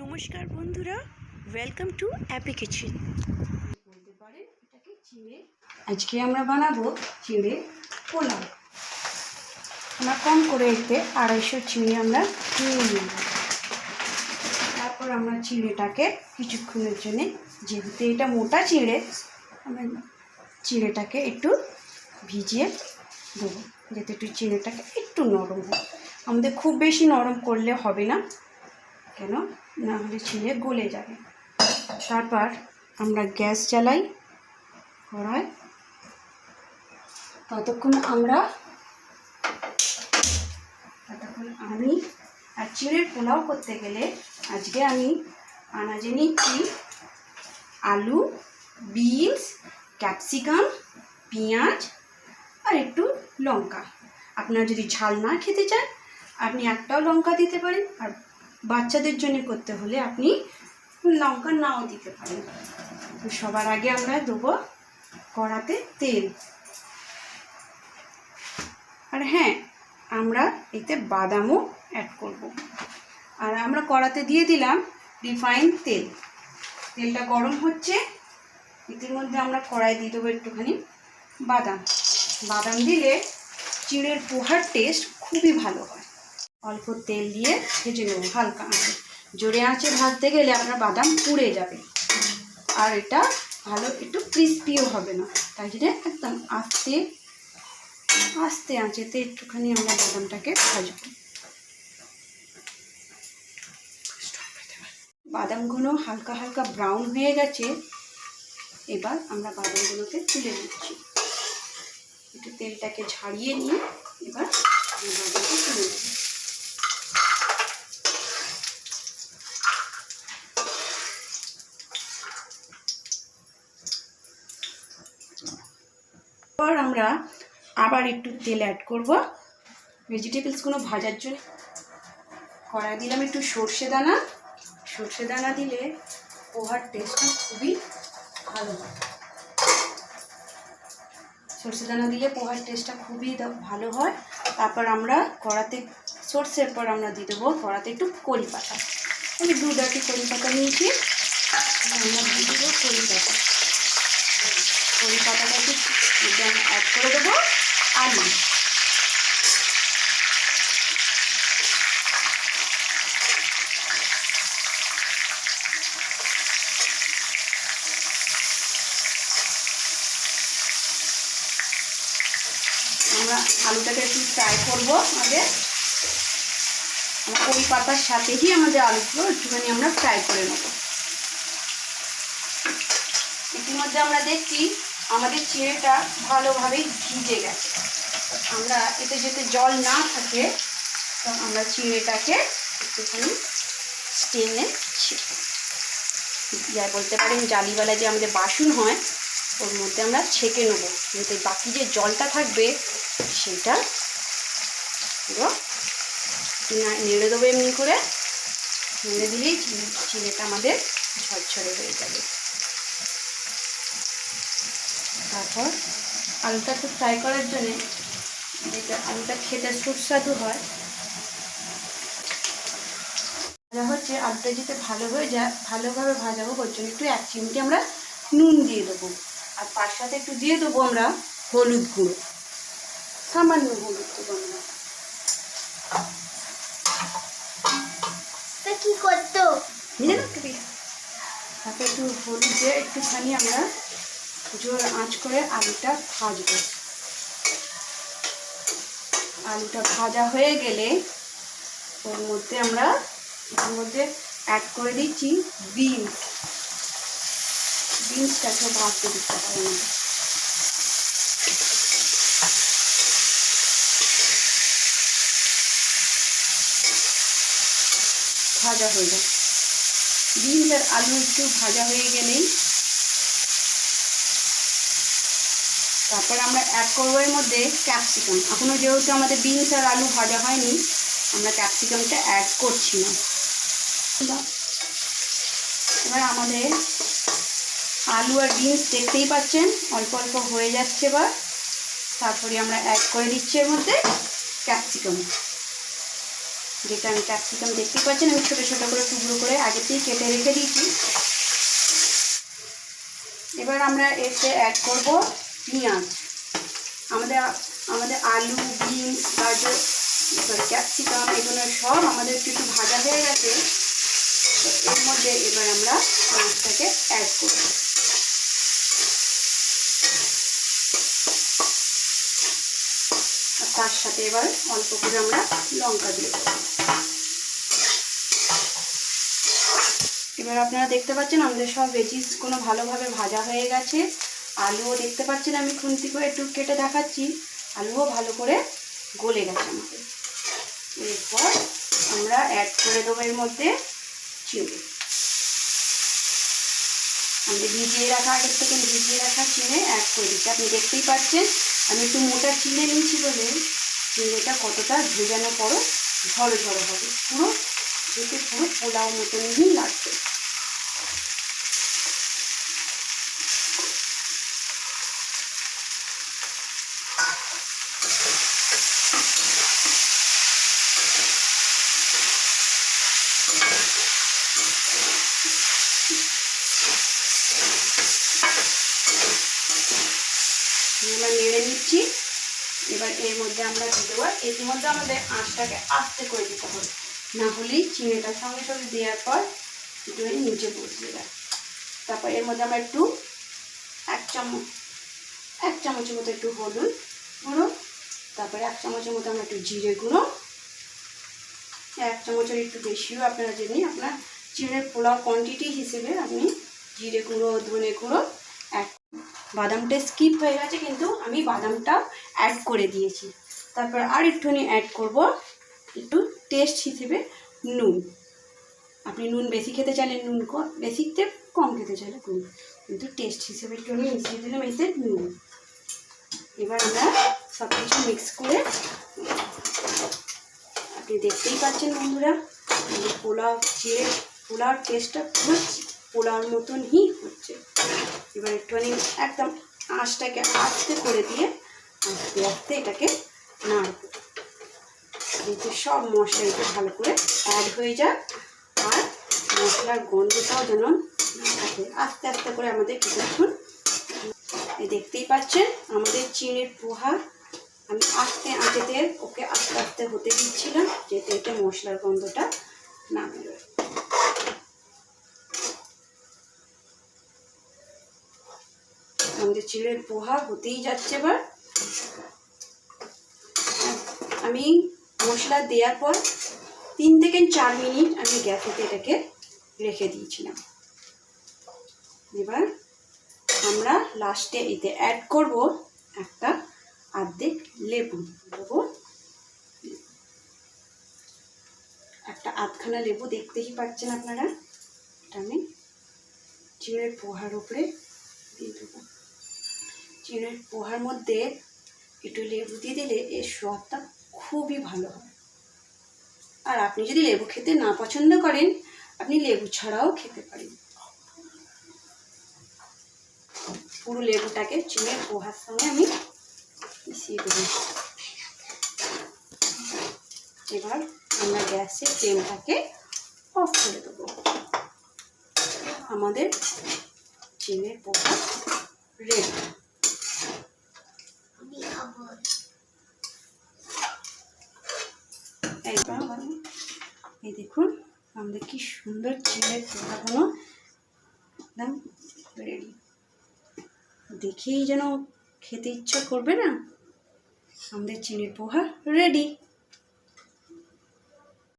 নমস্কার বন্ধুরা, welcome to Appy kitchen. বলতে পারেন এটাকে চিড়ে, আজকে আমরা বানাবো চিড়ে পোলাও। আমরা কম করে এতে 250 চিড়ে আমরা নিয়ে নেব। তারপর আমরা চিড়েটাকে কিছুক্ষণের জন্য, যেহেতু এটা মোটা চিড়ে, আমরা চিড়েটাকে একটু ভিজিয়ে দেবো, যাতে একটু চিড়েটাকে একটু নরম হয়। আমাদের খুব বেশি নরম করলে হবে না, কেন না হলে চিড়ে গলে যাবে। তারপর আমরা গ্যাস জ্বালাই কড়াই। ততক্ষণ আমি আর চিড়ের পোলাও করতে গেলে আজকে আমি আনাজে নিচ্ছি আলু, বিনস, ক্যাপসিকাম, পেঁয়াজ আর একটু লঙ্কা। আপনারা যদি ঝাল না খেতে চান আপনি একটাও লঙ্কা দিতে পারেন, আর বাচ্চাদের জন্য করতে হলে আপনি লঙ্কা নাও দিতে পারেন। তো সবার আগে আমরা দেবো কড়াতে তেল। আর হ্যাঁ, আমরা এতে বাদামও অ্যাড করব। আর আমরা কড়াতে দিয়ে দিলাম রিফাইন তেল। তেলটা গরম হচ্ছে, ইতিমধ্যে আমরা কড়াই দিয়ে দেবো একটুখানি বাদাম দিলে চিড়ের পোহার টেস্ট খুবই ভালো হয়। অল্প তেল দিয়ে ভেজে নেব হালকা আঁচে। জোরে আঁচে ভাজতে গেলে আপনার বাদাম পুড়ে যাবে, আর এটা ভালো একটু ক্রিস্পিও হবে না। তাই জন্য একদম আস্তে আঁচেতে একটুখানি আমরা বাদামটাকে ভাজবো। বাদামগুলো হালকা হালকা ব্রাউন হয়ে গেছে। এবার আমরা বাদামগুলোকে তুলে নিচ্ছি। একটু তেলটাকে ঝাড়িয়ে নিয়ে এবার বাদামটা তুলে নেব। পর আমরা আবার একটু তেল অ্যাড করব ভেজিটেবলসগুলো ভাজার জন্য। কড়াই দিলাম একটু সর্ষে দানা দিলে পোহার টেস্টটা খুবই ভালো হয়। সর্ষে দানা দিলে পোহার টেস্টটা খুবই ভালো হয়। তারপর আমরা কড়াতে সর্ষের পর আমরা দিয়ে দেবো কড়াতে একটু কড়ি পাতা। আমি 2-4টি কড়ি পাতা নিয়েছি, আমরা দিয়ে দেবো কড়ি পাতাটাকে অ্যাড করে দেবো আলু। আমরা আলুটাকে একটু ফ্রাই করবো। আমাদের কড়ি পাতার সাথেই আমাদের আলুগুলো একটুখানি আমরা ফ্রাই করে নেব। ইতিমধ্যে আমরা দেখছি আমাদের চিড়েটা ভালোভাবেই ভিজে গেছে। আমরা এতে যাতে জল না থাকে, তো আমরা চিড়েটাকে একটুখানি স্টেনে যা বলতে পারেন জালিওয়ালা যে আমাদের বাসন হয়, ওর মধ্যে আমরা ছেঁকে নেবো, যাতে বাকি যে জলটা থাকবে সেটা পুরো নেড়ে দেবো। এমনি করে নেড়ে দিলেই চিড়েটা আমাদের ঝরঝরে হয়ে যাবে। তারপর আলুটা একটু ফ্রাই করার জন্যে, যেটা আলুটা খেতে সুস্বাদু হয়, ভাজা হচ্ছে। আলুটা যাতে ভালোভাবে ভাজাবো, ওর জন্য একটু 1 চিমটি আমরা নুন দিয়ে দেবো। আর তার সাথে একটু দিয়ে দেবো আমরা হলুদ গুঁড়ো, সামান্য হলুদ দেবো আমরা। কি করতো তারপর একটু হলুদ দিয়ে একটুখানি আমরা জোর আঁচ করে আলুটা ভাজবো। আলুটা ভাজা হয়ে গেলে ওর মধ্যে আমরা অ্যাড করে দিচ্ছি বিনসটাকে ভাজতে দিতে হবে। ভাজা হয়ে যায় বিনস আর আলু একটু ভাজা হয়ে গেলেই তারপর আমরা অ্যাড করবো এর মধ্যে ক্যাপসিকাম। এখনও যেহেতু আমাদের বিনস আর আলু ভাজা হয়নি, আমরা ক্যাপসিকামটা অ্যাড করছি না। এবার আমাদের আলু আর বিনস দেখতেই পাচ্ছেন অল্প অল্প হয়ে যাচ্ছে। এবার তারপরে আমরা অ্যাড করে দিচ্ছি এর মধ্যে ক্যাপসিকাম। যেটা আমি ক্যাপসিকাম দেখতেই পাচ্ছেন আমি ছোটো ছোটো করে টুকরো করে আগেতেই কেটে রেখে দিয়েছি। এবার আমরা এতে অ্যাড করব পেঁয়াজ। আমাদের আলু, বিনস, গাজর, ক্যাপসিকাম এগুলো সব আমাদের একটু ভাজা হয়ে গেছে। তো এর মধ্যে এবার আমরা মাছটাকে অ্যাড করব। আর তার সাথে এবার অল্প করে আমরা লঙ্কা দিয়ে দেবো। এবার আপনারা দেখতে পাচ্ছেন আমাদের সব ভেজিসগুলো ভালোভাবে ভাজা হয়ে গেছে। আলুও দেখতে পাচ্ছেন আমি খুন্তি করে একটু কেটে দেখাচ্ছি, আলুও ভালো করে গলে গেছে আমাদের। এরপর আমরা অ্যাড করে দেবো এর মধ্যে চিড়ে। আমাদের ভিজিয়ে রাখা আগের থেকে ভিজিয়ে রাখা চিড়ে অ্যাড করে দিচ্ছি। আপনি দেখতেই পাচ্ছেন আমি একটু মোটা চিড়ে নিয়েছি বলে চিড়েটা কতটা ভেজানো পরও ঝড় ঝড় হবে, পুরো যেতে পুরো পোলাও মতনই লাগবে। আমরা নেড়ে নিচ্ছি। এবার এর মধ্যে আমরা দিয়ে দেবো, এর মধ্যে আমাদের আঁচটাকে আস্তে করে দিতে হবে, না হলেই চিড়েটার সঙ্গে সঙ্গে দেওয়ার পর একটু নিচে বসে যায়। তারপর এর মধ্যে আমরা একটু এক চামচের মতো একটু হলুদ গুঁড়ো, তারপরে 1 চামচের মতো আমরা একটু জিরে গুঁড়ো, 1 চামচের একটু বেশিও আপনারা জেনে আপনার চিড়ের পোলাও কোয়ান্টিটি হিসেবে আপনি জিরে গুঁড়ো, ধনে গুঁড়ো অ্যাড। বাদামটা স্কিপ হয়ে গেছে কিন্তু আমি বাদামটা অ্যাড করে দিয়েছি। তারপর আর একটুখানি অ্যাড করব একটু টেস্ট হিসেবে নুন। আপনি নুন বেশি খেতে চাইলে নুন বেশিতে, কম খেতে চাইলে কম, কিন্তু টেস্ট হিসেবে একটুখানি মিশিয়ে দিলাম এতে নুন। এবার আমরা সব কিছু মিক্স করে, আপনি দেখতেই পাচ্ছেন বন্ধুরা পোলাওর টেস্টটা পুরো পোলাওর মতনই হচ্ছে। এবার একটুখানি একদম আঁচটাকে আস্তে করে দিয়ে আস্তে আস্তে এটাকে নাড়ব, যাতে সব মশলা একটু ভালো করে অ্যাড হয়ে যায় আর মশলার গন্ধটাও যেন না থাকে। আস্তে আস্তে করে আমাদের কিছুক্ষণ, দেখতেই পাচ্ছেন আমাদের চিড়ের পোহা আমি আস্তে আঁচেতে ওকে আস্তে আস্তে হতে দিচ্ছিলাম যাতে এটা মশলার গন্ধটা না বেরোয়। আমাদের চিড়ের পোহা হতেই যাচ্ছে। এবার আমি মশলা দেওয়ার পর 3 থেকে 4 মিনিট আমি গ্যাসেতে এটাকে রেখে দিয়েছিলাম। এবার আমরা লাস্টে এতে অ্যাড করব একটা অর্ধেক লেবু দেবো, একটা আধখানা লেবু দেখতেই পাচ্ছেন আপনারা। এটা আমি চিড়ের পোহার উপরে দিয়ে দেবো। চিড়ের পোহার মধ্যে একটু লেবু দিয়ে দিলে এর স্বাদটা খুবই ভালো হয়। আর আপনি যদি লেবু খেতে না পছন্দ করেন আপনি লেবু ছাড়াও খেতে পারেন। পুরো লেবুটাকে চিড়ের পোহার সঙ্গে আমি মিশিয়ে দেবো। এবার আমরা গ্যাসের ফ্লেমটাকে অফ করে দেবো। আমাদের চিড়ের পোহা রেডি। এই দেখুন আমাদের কি সুন্দর চিড়ের পোহাগুলো একদম রেডি। দেখেই যেন খেতে ইচ্ছা করবে না। আমাদের চিড়ের পোহা রেডি।